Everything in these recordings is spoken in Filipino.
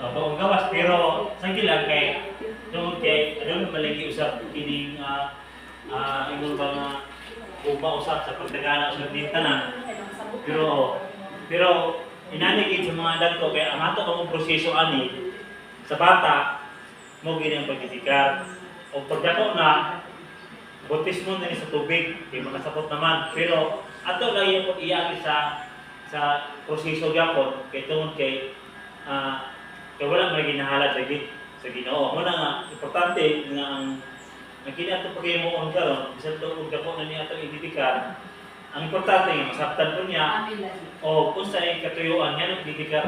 Baong gawas pero sa gilang kay tungod kay ano malagi usab kining ingon ba nga usap sa pagdagana usab din tanan. Pero inanigid sa mga dagko kay ang ato ang proseso ani sa bata mo gini ang pagdidikar o pagdako na bautismo din sa tubig kay makasapot naman pero ato lang yung iagi sa proseso gyapon kay tungod kay kaya wala may ginahalad lagi sa Ginoo. Mo na nga importante nga ang kini ato paghimuon karon bisan to ug dako na niya atong ididikar. Ang importante nga masabtan ko niya o kung sa katuyuan niya nang ididikar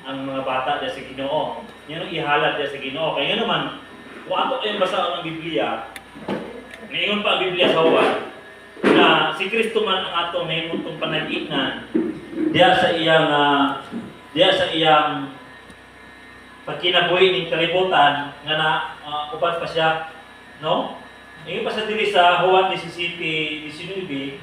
ang mga bata diya sa Ginoo. Niya nang ihalad diya sa Ginoo. Kaya naman kung ato ay basa ang Biblia, ngayon pa ang Biblia sa Juan na si Kristo man ang atong nahimutong panag-ignan diya sa iyang pagkinabuhi ning kalibutan nga na uban pa siya, no? Ingon pa sa diri sa Juan 17:19,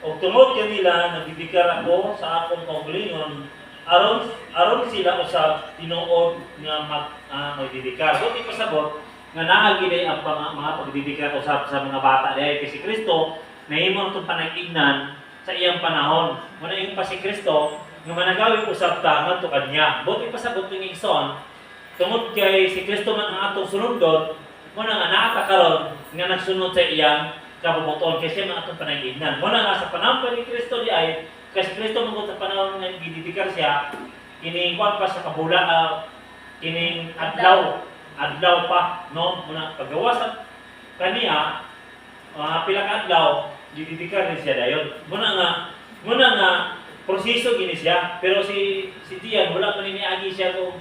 og tungod kanila nagdidikar ako sa akong kaugalingon aron sila usab tinuod nga magdidikar. So di pasabot nga naa gid ang mga pagdidikar usab sa mga bata dahil kay si Kristo nahimo itong panag-ignan sa iyang panahon. Muna yung pa si Kristo nga managawi usab ta ngadto kaniya. Buti pasabot ning igsoon tungod kay si Kristo man ang atong sunodon, muna nga naa ta karon nga nagsunod sa iyang kabubuton kasi man atong panag-ignan. Muna nga sa panahon pa ni Kristo di ay kasi Kristo mo sa panahon nga gididikar siya kining kuan pa sa kabula kining adlaw pa no muna paggawa sa kaniya pila ka adlaw gididikar ni siya dayon. Muna nga proseso gini siya pero si Tiyan wala man niagi siya kung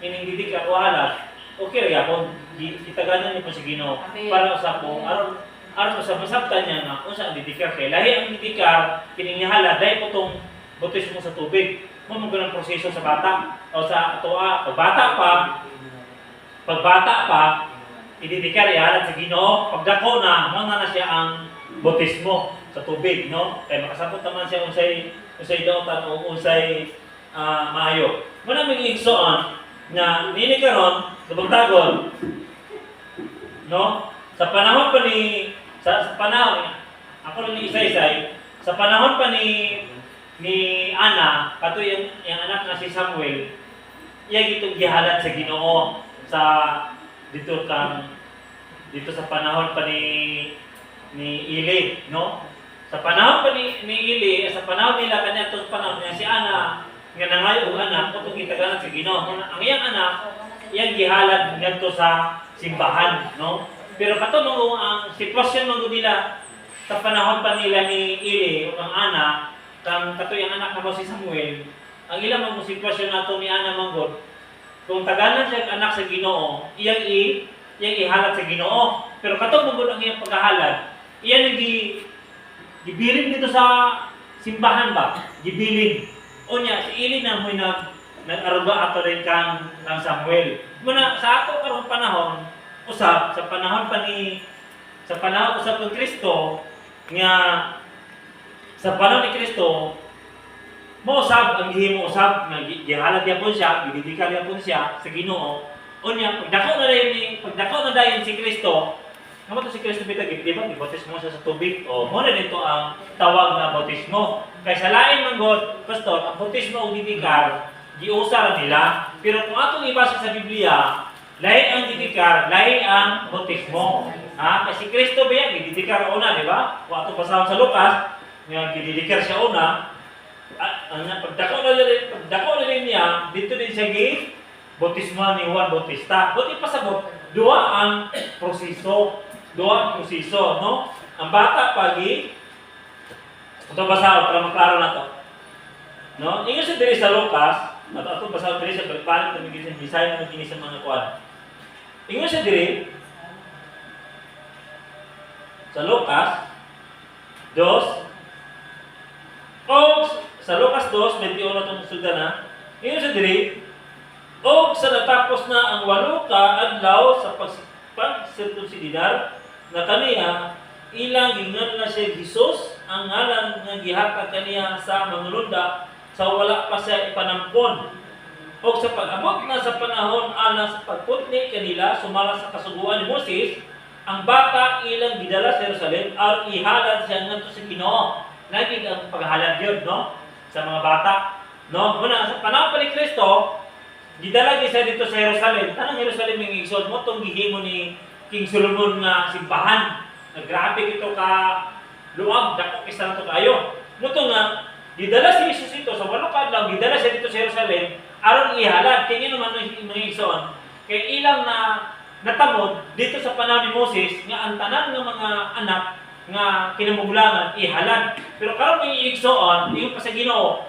ining didikar wala okay ra gyapon kitaganan ni po si Ginoo para usab mo aron sa masabtan niya nga unsa ang didikar kay lahi ang didikar kining nihala dai putong bautismo sa tubig mo ganang proseso sa bata o sa atoa pagbata pa ididikar ihalad sa Ginoo pagdako na mo na siya ang bautismo sa tubig no kay makasabot naman siya unsay daotan o unsay maayo mo na mig igsoon na nini karon subagtagon no sa panahon pa ni sa panahon ako lang ni isa-isay sa panahon pa ni Ana kato yung anak na si Samuel iya gitong gihalad sa Ginoo sa dito sa panahon pa ni Eli no sa panahon pa ni Eli sa panahon nila kanya to panahon niya si Ana nga nangayo og anak kuto kitaganan sa Ginoo ang iyang anak iyang gihalad ngadto sa simbahan no pero kato mo ang sitwasyon mo nila sa panahon pa nila ni Eli o ang Ana kang kato yung anak na si Samuel ang ilang mga sitwasyon nato ni Ana manggod kung taganan siya anak sa Ginoo iyang ihalad sa Ginoo pero kato manggod ang iyang paghahalad iyang gibilin dito sa simbahan ba gibilin o niya si Eli na mo nag-aruga ato rin kang Samuel muna sa ato karong panahon usab sa panahon usab ng Kristo nga sa panahon ni Kristo mo usab ang gihimo usab nga gihalad gyapon siya gididikar gyapon siya sa Ginoo unya pagdako na dayon si Kristo kamo to si Kristo bitag di ba gibautismo siya sa tubig o mo na dito ang tawag na bautismo kay sa lain man God pastor ang bautismo ug didikar giusa nila pero kung atong ibasa sa Biblia lahi ang didikar, lahi ang bautismo. Kasi Kristo ba yan, didikar una, di ba? Kung ato pasahon sa Lucas, nga didikar siya una, pagdako na rin niya, dito din siya bautismo ni Juan Bautista. Buti pasabot, dua ang proseso, no? Ang bata pagi, ito basahon, para maklaro na to. No? Ingat siya diri sa Lucas, ato basahon diri sa Pagpalit, tumigil sa Bisaya, tumigil sa mga kuwan. Ingon siya diri sa Lucas 2 o sa Lucas 2 21 itong sulta na ingon siya diri o sa natapos na ang 8 ka adlaw sa pagsirkunsidar na kaniya ilang gingan na siya Jesus ang ngalan nga gihatag kaniya sa manglunda sa wala pa siya ipanampon O sa pag-abot na sa panahon alang sa pagputni kanila sumala sa kasuguan ni Moses, ang bata ilang gidala sa Jerusalem aron ihalad siya ngadto sa Ginoo. Naging ang paghalad yun, no? Sa mga bata, no? Muna sa panahon pa ni Kristo, gidala siya dito sa Jerusalem. Tanang Jerusalem yung igsod mo tong gihimo ni King Solomon nga simbahan. Grabe ito ka luwag, dako kisa na ito kayo. Muto nga, gidala si Jesus ito, sa walo ka lang, gidala siya dito sa Jerusalem, aron ihalad. Kaya naman mga igsoon, kaya ilang na natamod dito sa panahon ni Moses, nga ang tanan ng mga anak, nga kinamugulangan, ihalad. Pero karon mga igsoon, ingon pa sa Ginoo,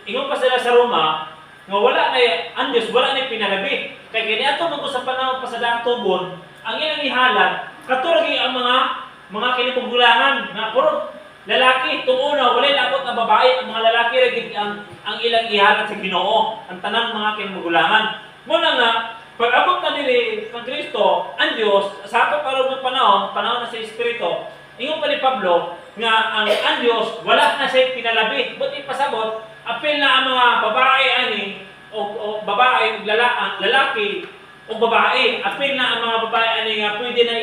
ingon pa sila sa Roma, nga wala na ang Diyos, wala na pinalabi. Kaya kaya ato mo sa panahon pa sa daang tubon, ang ilang ihalad, katuragi ang mga kinamugulangan, nga puro lalaki, itong una, wala labot na babae, ang mga lalaki rin ang ilang ihalad sa Ginoo, ang tanang mga kinamugulangan. Muna nga, pag abot na nila ng Kristo, ang Diyos, sa ato karon ng panahon na sa Espiritu, ingon pa ni Pablo, nga ang Diyos, wala na siya pinalabi. Buti pasabot, apil na ang mga babae, o babae, lalaki, o babae, apil na ang mga babae, nga pwede na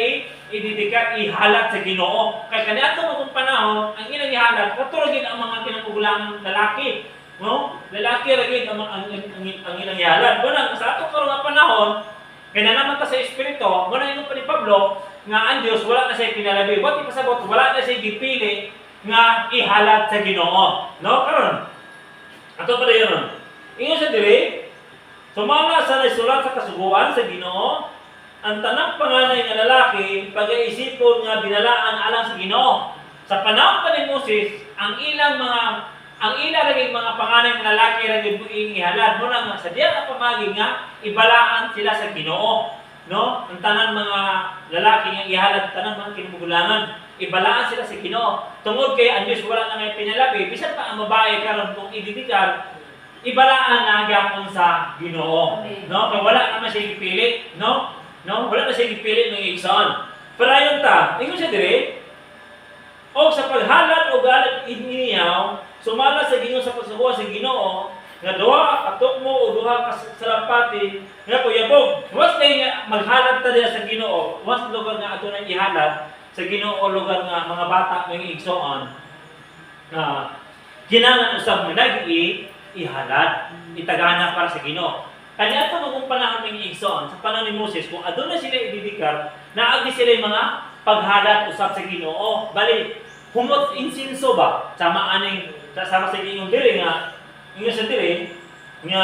ididikar, ihalat sa Ginoo. Kaya kanya ito mga panahon, ang ilang ihalat, katulagin ang mga kinapugulangang lalaki. No? Lalaki rin ang ilang ihalat. Muna, sa ato karon nga panahon, kaya naman ka sa Espiritu, muna yung pa ni Pablo, nga ang Diyos, wala na siya pinalabi. Ba't ipasabot, wala na siya gipili, nga ihalat sa Ginoo. No? Karon, ato pa rin yun. Ingon sa diri, sumala sa nasulat sa kasuguan sa Ginoo, ang tanang panganay nga lalaki, pag-iisipon nga binalaan alang sa Ginoo. Sa panahon pa ni Moses, ang ilang laging mga panganay nga lalaki laging ihalad mo nga sa diya nga pamagi nga ibalaan sila sa Ginoo. No? Ang tanang mga lalaki nga ihalad, tanang mga kinugulangan, ibalaan sila sa Ginoo. Tungod kay ang Diyos wala na nga pinalabi, bisan pa ang babae karon kung ididikar, ibalaan na gyapon sa Ginoo. No? Kaya wala naman siya ipili, no? No, wala na siya gipili ng igsoon. Pero ayon ta, ingon siya dire, o sa paghalad o galit iniyaw, sumala sa Ginoo sa pagsugo sa Ginoo, nga duha atok mo o duha ka salampati, nga kuyabog. Was kay maghalad ta diha sa Ginoo, was lugar nga ato nang ihalad sa Ginoo o lugar nga mga bata ng igsoon. Na kinahanglan usab mo ihalad, itagana para sa Ginoo. Kanya ito nung panahon ng igsoon, sa panahon ni Moses, kung adun na sila ididikar, naagi sila yung mga paghalat usap sa Ginoo. Bali, humot insinso ba? Sama sa inyong diri nga, inyo sa diri, nga,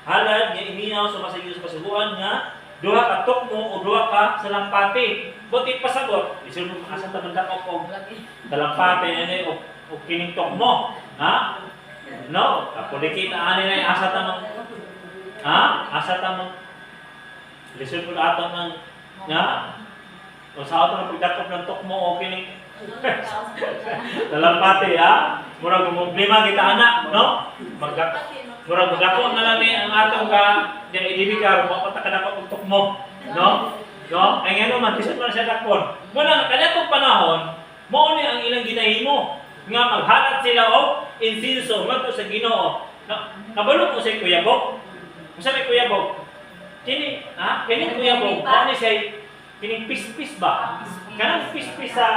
halad, nga iminaw sa masagyo sa pasuguan nga, duha ka tukmo o duha ka salampati. Buti pasabot, isunod asa tamanda ko salampati, o kinintok mo, ha? No, ako dikita ani na asa tamang, ha? Asa tamang lisod po ato ng, nga? O sa ato ng pagdakop ng tok mo, o kining dalampati, ha? Murag problema kita anak, no? Murag magdakop na lang ang atong ka diyan idibikar, mo pa kadakop ng tok mo, no? No? Ay nga naman, lisod mo na siya dakpon. Muna, kanya itong panahon, mo ni ang ilang ginahimo nga maghalat sila og insinso ngadto sa Ginoo. Kabalo ko sa Kuya Bog. Unsa may Kuya Bog? Kini, kini Kuya Bog, ano siya kining pispis ba? Kanang pispis sa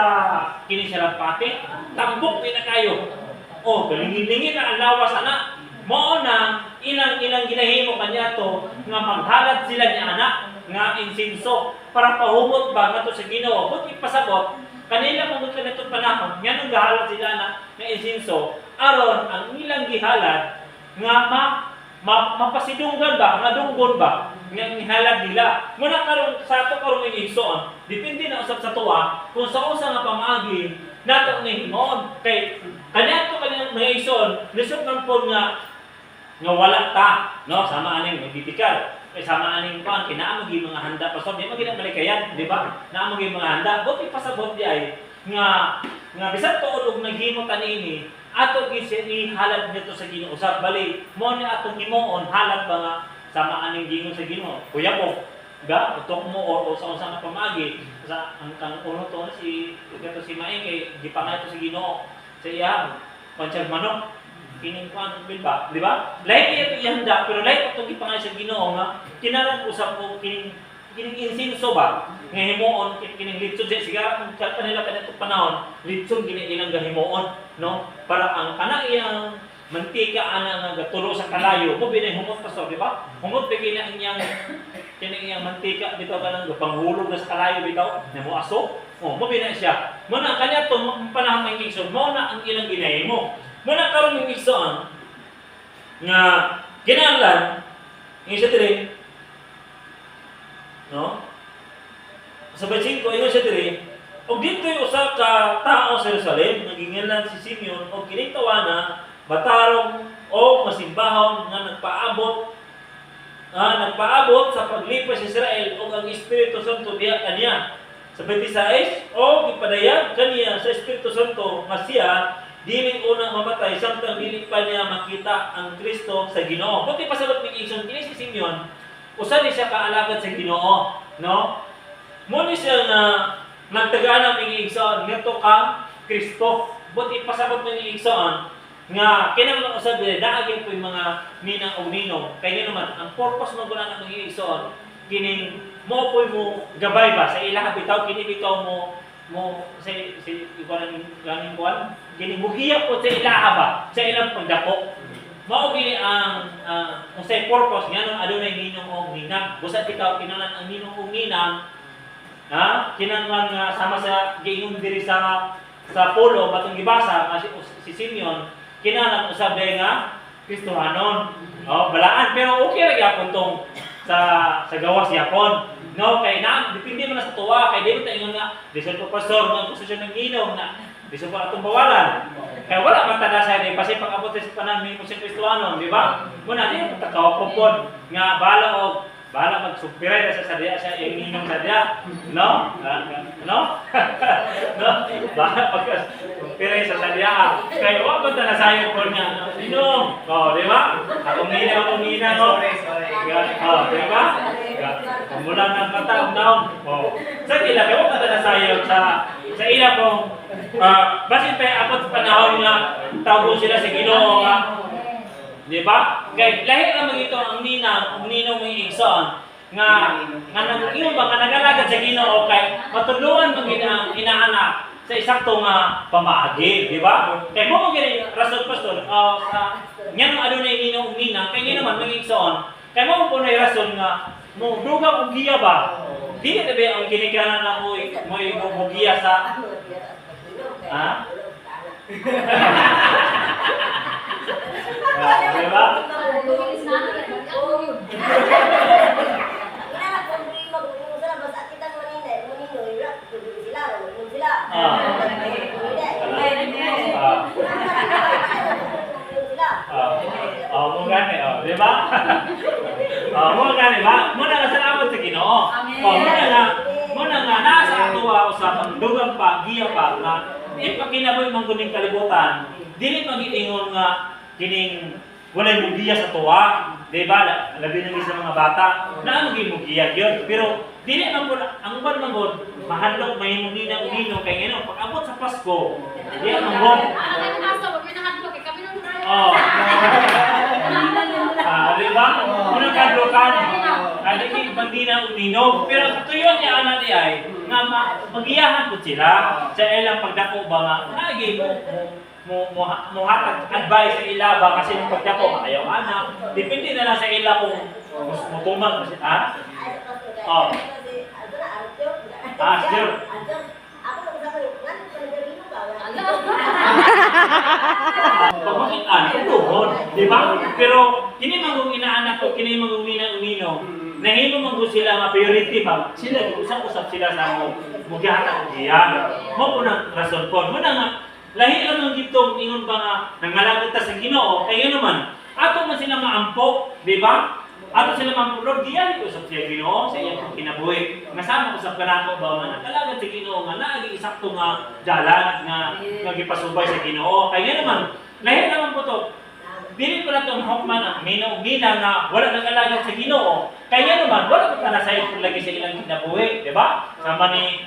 kini siya pati, tambok na kayo. Oh, galingin-lingin na ang lawas ana. Mao na ilang ginahimo kanya to nga maghalat sila ni anak nga insinso para pahumot ba ngadto sa Ginoo. Buti pasabot kanila pagod ka nitong panahon, nga nung gahalat sila na insinso, aron ang ilang gihalad nga mapasidunggan ba, nga dunggon ba, nga ihalad nila. Muna karon sa ato karon ng igsoon, depende na usab sa tuwa kung sa usa nga pamaagi nato ni himon kay kanya to kanang mga igsoon, lisod man pod nga wala ta, no, sama aning magdidikar. Sama aning kuan kinaamo gi mga handa pastor di magina malikayan di ba naamo gi mga handa buti pasabot di ay nga bisan tuod og naghimo kanini ato gi halad nito sa Ginoo usab bali mo ni atong himuon halad ba nga sama aning gingon sa Ginoo kuya po ga utok mo o sa usa nga pamagi sa ang uno to si Maing kay gipangay to sa Ginoo sa iya pansag manok kining kuan ba, di ba? Lahi niya ihanda pero lahi atong gipangayo sa Ginoo nga kinahanglan usab ko kining insinso ba nga himuon kining litson sigara kung kanila kadto panahon litson gini ilang gahimuon no para ang kana iyang mantika ana nga gatulo sa kalayo mo binay humot pastor di ba? Humot bigay na iyang mantika bitaw kanang panghulog na sa kalayo bitaw namo aso. Oh, mo binay siya. Mo na kanya to panahon ng igsoon mo na ang ilang ginahimo. Mo na karon yung igsoon nga kinahanglan isa dire no? Sa verse 5 ingon siya dire og dito'y usa ka tao sa Jerusalem naginganlan si Simeon og kining tawana batarong o masimbahon nga nagpaabot sa paglipas sa Israel o ang Espiritu Santo diha kaniya. Sa 26, o ipadayag kaniya sa Espiritu Santo nga siya dili unang mamatay samtang dili pa niya makita ang Kristo sa Ginoo. Buti pasabot ni Igsoon kini si Simeon, usa ni siya kaalagad sa Ginoo, no? Mo ni siya nga nagtagana ni Igsoon ngadto ka Kristo. Buti pasabot ni Igsoon nga kinahanglan usab daagin po yung mga ninang o ninong. Kaya naman ang purpose mo guna ng Igsoon kining mo po'y mo gabay ba sa ilang bitaw kini bitaw mo sa ikaw kuan kini mugiya po sa ilaha ba sa ilang pagdako mao gini ang kung sa purpose ngano adunay ninong o ninang busa bitaw kinahanglan ang ninong o ninang kinahanglan nga sama sa giingon diri sa pulo batong gibasa si Simeon kinahanglan usab nga Kristohanon balaan pero okay ra gyapon tong sa gawas yapon no kay na depende man sa tuwa kay di mo taingon nga bisan po pastor nga posisyon ng inom na bisan po atong bawalan kay wala man tada sa di kasi pag-abot sa panahon mo sa Kristohanon di ba muna di mo takaw nga bala magsumpiray sa sadya sa inom sadya no no bala magsumpiray sa sadya kay wa ba ta nasayo ko niya inom di ba akong nina no di ba mula ng mata daon sa ila kay wa ba ta nasayo sa ila pong basin pa abot panahon nga tawgon sila sa Ginoo nga di ba? Kay lahi ra ito ang ninang mo Igsoon nga nag-ingon ba nga nagalagad sa Ginoo kay matulungan mo ang inaanak sa isakto nga pamaagi, di ba? Kay mo gini rason pastor ngano adunay ninong ninang kay naman mga Igsoon kay mo ko nay rason nga mo dugang og giya ba? Dili na ba ang ginikanan na mo giya sa diba? Mo gani ba? Muna nga salamat sa Ginoo. Muna nga nasa atuwa usab ang dugang pa, giya pa nga ipakinaboy man kuning kalibutan. Dili magiingon nga kining walay mugiya sa tuwa, di ba? Labi na sa mga bata, na maging mugiya yun. Pero dili man po, ang ban man po, mahalok may munina unino kay ngeno pag abot sa Pasko. Di ang mo. Di ba? Muna kadlokan. Aliki bandina unino. Pero tuyon niya ana di ay nga magiyahan po sila sa ilang pagdako ba nga nagi mo hatag advice sa ila ba kasi yung pagdako ayaw anak. Depende na lang sa ila kung mutumag kasi sure. Pagmakitaan, tuhod, di ba? Pero, kini magong inaanak ko, kini magong unino, nahimo magong sila nga priority ba? Sila, usap-usap sila sa mo, mugihata ko diyan. Mo po ng rason po. Muna nga, lahi lang dito, ingon ba nga, nangalagod ta sa Ginoo, kaya naman, ato man sila maampok, di ba? Ato sila mampulog, diyan usap siya Ginoo sa iyang kinabuhi. Masama usap ka na ako ba nga nakalagad sa Ginoo nga naagi isakto nga dalan nga gipasubay sa Ginoo. Kaya naman, lahi naman po to. Dili ko na itong hukman ang mina nga wala nakalagad sa Ginoo. Kaya naman, wala ko kanasayod kung lagi sa ilang kinabuhi, di ba? Sama ni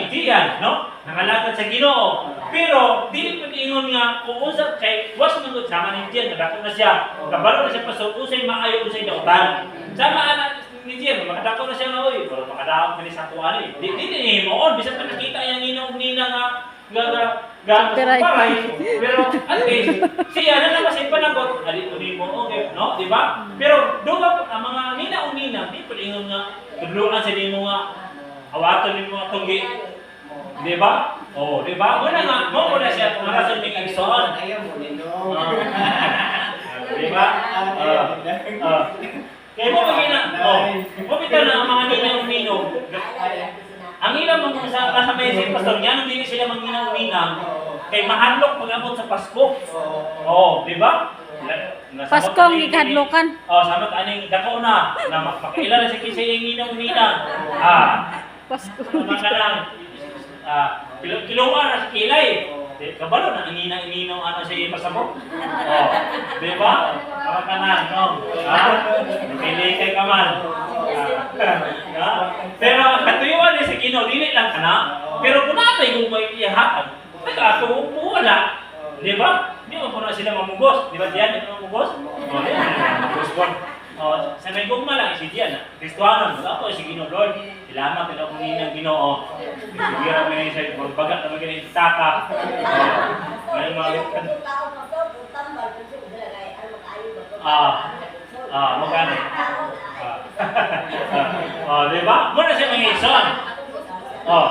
Tian, no? Nakalagad sa Ginoo. Pero dili ko ingon nga kung unsa kay was man gud sama ni Jen, nadako na siya. Kabalo na siya pasod usay maayo usay dautan. Sama ana ni Jen, makadako na siya nga oy, pero makadaog kani sa kuan eh. Dili ni moon bisan pa nakita yang ninong nina nga paray. Pero at least siya na naman siya panagot, ali ko ni mo okay, no, di ba? Pero duga ang mga nina o nina, di ko ingon nga tudluan sa nimo nga awaton nimo nga tunggi. Di ba? Oh, di ba? Wala nga, mo na siya kung rason ng igsoon. Ayaw mo nino. Di ba? Kaya mo magina, mo kita na ang mga ninang-ninong. Ang ilang mga sa message pastor niya, nung hindi sila magninang-ninang, kay mahanlok pag-abot sa Pasko. Oh, di ba? Pasko ang ikadlokan. Oh, samot aning dako na makailala si kisay yung ninang-ninang. Pasko. Mga kanang kiluwa na sa kilay. Kabalo na ang ninang ano siya pasabok. Oh, di ba? Mga kanang, no? Pili kay kaman. Pero katuyuan ni sa Ginoo dili lang kana. Pero kung natay kung may iyahan, nagkatuo mo wala. Di ba? Di mo na sila mamugos. Di ba diyan? Di mo mamugos? Oh, mamugos ko. Oh, sa may gugma lang si diyan. Kristohanon, ako si Ginoo Lord. Salamat kada ko ninang Ginoo. Sigira mo ni sa bagbagat na magini taka. Ay mga magano. Di ba? Muna siya mga ison.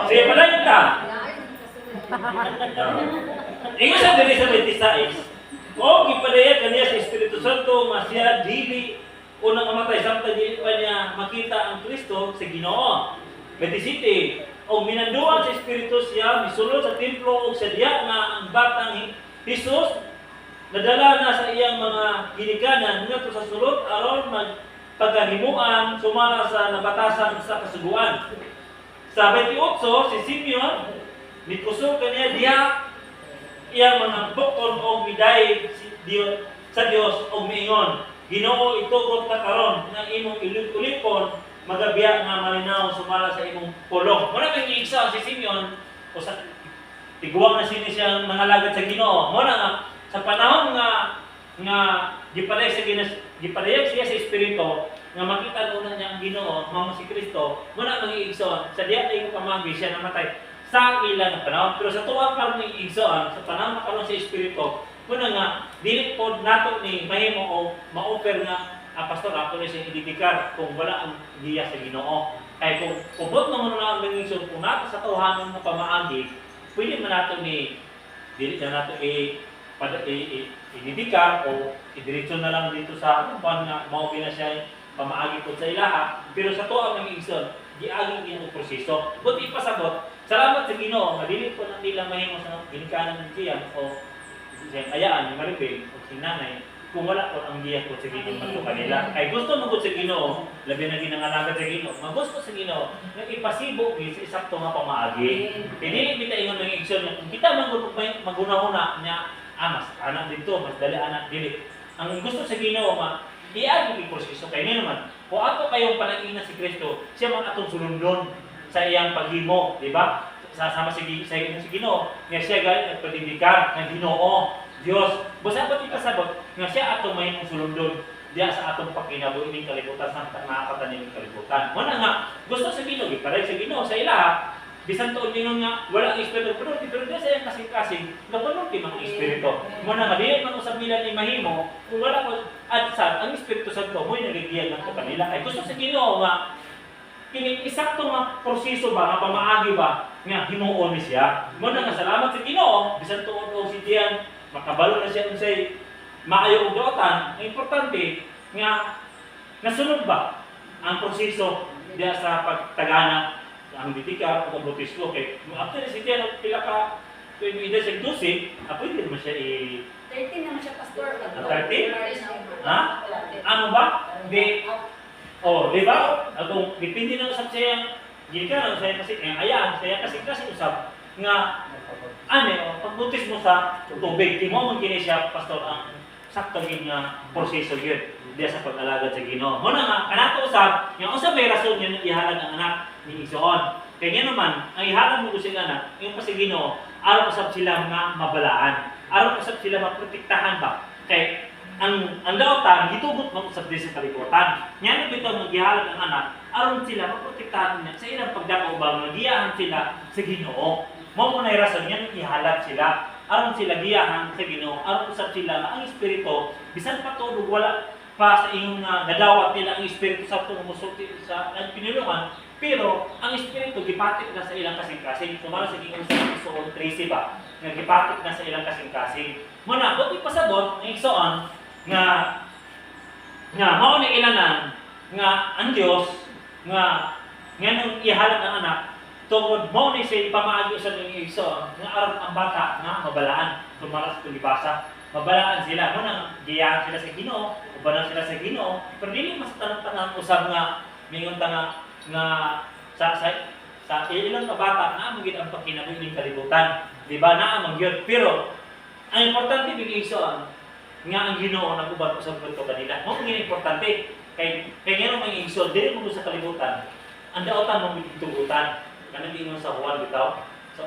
Sige pala yun ta. Ingo sa diri sa 26. Gipadayag kaniya sa Espiritu Santo, masya, dili, unang amatay, samtang dili pa niya makita ang Kristo sa Ginoo. 27. O minanduan sa Espiritu siya, misulod sa templo o sa diya nga ang batang Jesus, nadala na sa iyang mga ginikanan ngadto sa sulod aron pagkahimuan sumala sa nabatasan sa kasuguan. Sa 28 si Simeon nikuso kaniya diha iyang mga bukton o miday sa Dios o miingon, Ginoo itugot ka karon nga imong ulipon magabiya nga malinaw sumala sa imong pulong. Muna may giigsa si Simeon o sa tiguang na siya nangalagad sa Ginoo. Muna nga sa panahon nga gipadayag siya sa Espiritu nga makita una niya ang Ginoo, mao si Kristo, muna mag-iigsoon sa diya ay pamagi siya namatay sa ilang panahon. Pero sa tuwa karon ng igsoon, sa panahon karon sa Espiritu, muna nga dili pod nato ni mahimo o ma-offer nga pastor ako ni siya ididikar kung wala ang giya sa Ginoo. Kay kung kubot naman na ang igsoon, kung nato sa tuhanon nga pamaagi, pwede man nato ni dili na nato ididikar o idiretso na lang dito sa kuan nga mao na siya pamaagi po sa ilaha. Pero sa tuwa ng igsoon, giaging ginong proseso. Buti ipasabot, salamat sa Ginoo, madili po nang nila mahimo sa ginikanan ng Tiyan o siyang ayaan ni Maribel o si Nanay kung wala po ang giya po sa Ginoo magto kanila. Ay gusto mo po sa Ginoo, labi na ginangalagad sa Ginoo, magusto sa Ginoo na ipasibo sa isakto nga pamaagi. Dili kita ingon ng igsoon nga kung kita magunahuna niya mas anak dito, mas dali anak dili. Ang gusto sa Ginoo iaging iproseso kay naman. Kung ato kayong panangina si Kristo, siya man atong sulundon sa iyang paghimo, di ba? Sama sa Ginoo, nga siya galit nagpadidikar ng Ginoo, Dios. Basta ba ipasabot nga siya atong mahimong sulundon diya sa atong pakinabuhi ning kalibutan sa nakakatan ning kalibutan. Muna nga gusto sa Ginoo, giparay sa Ginoo sa ilaha. Bisan tuon ningon nga wala ang espiritu pero diya sa iyang kasing-kasing napuno ti mga espiritu. Muna nga dili man usab nila ni mahimo kung wala ko adsan ang Espiritu Santo mo'y nagigiyag ng kanila. Ay gusto sa Ginoo nga kini isakto nga proseso ba nga pamaagi ba nga himuon ni siya. Muna nga salamat sa Ginoo bisan tuon og si Dian makabalo na siya unsay maayo og daotan. Ang importante nga nasunod ba ang proseso diya sa pagtagana ang bitika o bautismo kay after si Dian pila ka pwede sa 12 pwede naman siya 13 naman siya, pastor. 13? Ha? Ano ba? Di ba? Kung dipindi na usap siya, gikan saya kasi ayan, saya kasi usap nga pagbutis mo sa tubig, di mo magkini siya pastor ang sakto nga proseso yun diya sa pag-alagad sa Ginoo. Muna nga kanato usap, yung usap may rason yun ihalad ang anak ni Igsoon. Kaya nga naman, ang ihalad mo sa anak, yung pa sa Ginoo, aron usab sila mga mabalaan, aron usab sila maprotektahan ba. Kay ang daotan gitugot man usab din sa kalibutan. Nya bitaw magihalad ang anak aron sila maprotektahan niya sa ilang pagdako ba magiyahan sila sa Ginoo. Mao mo na rason yan ihalad sila aron sila giyahan sa Ginoo, aron usab sila nga ang espiritu bisan pa tulog wala pa sa iyong nadawat nila ang espiritu sa tumusulti sa pinulungan, pero ang espiritu gipatik na sa ilang kasing-kasing. Sumara sa Ginoo sa Igsoon 13 ba nga gipatik na sa ilang kasing-kasing. Muna buti pasabot ang Igsoon nga mao ni ilanan nga ang Dios nga nganong ihalad ang anak tungod mo ni siya pamaagi sa mga Igsoon nga aron ang bata nga mabalaan. Sumara sa tulibasa mabalaan sila mo nang giyahan sila sa Ginoo, ubanan sila sa Ginoo, pero dili mas tanang usab nga mingon ta nga sa ilang ka bata na magid ang pagkinabuhi kalibutan, di ba na ang gyud. Pero ang importante big Igsoon nga ang Ginoo naguban usab ko kanila. Mo gyud importante kay ngano may Igsoon dili mo sa kalibutan. Ang daotan mo gitugutan. Kanang ingon sa Juan bitaw sa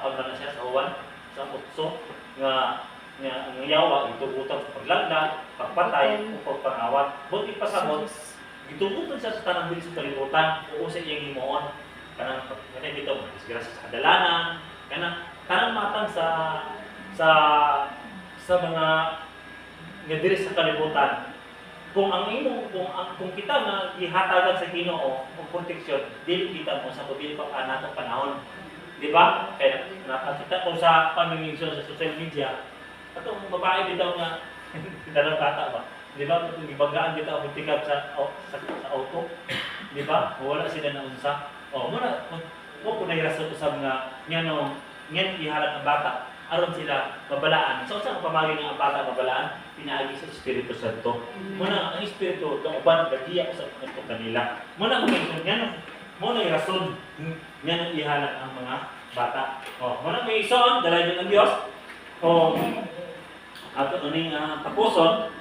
pagmana siya sa Juan sa 8 nga ang yawa gitugutan sa paglagda, pagpatay o pagpangawat. Buti pasabot gitugutan sa tanang bilis sa kalibutan o sa iyang himuon kanang dito disgrasya sa kadalanan kanang tanang matang sa mga nga diri sa kalibutan. Kung kita nga gihatagan sa Ginoo og proteksyon, dili kita mo sa dili pa natong panahon. Di ba? Kaya nakakita ko sa pamimigso sa social media, atong babae bitaw nga dalang bata ba? Di ba? Kung gibagaan bitaw og tikap sa auto, di ba? Wala sila na unsa. Muna ko na rason usab nga ngano ihalad ang bata aron sila mabalaan. So sa pamagi ng bata mabalaan, pinaagi sa Espiritu Santo. Muna ang Espiritu kauban gagiya sa kanila. Muna ang ngano muna yung rason ngano ihalad ang mga bata. Muna may Igsoon dalay ng Dios. Ato uning tapuson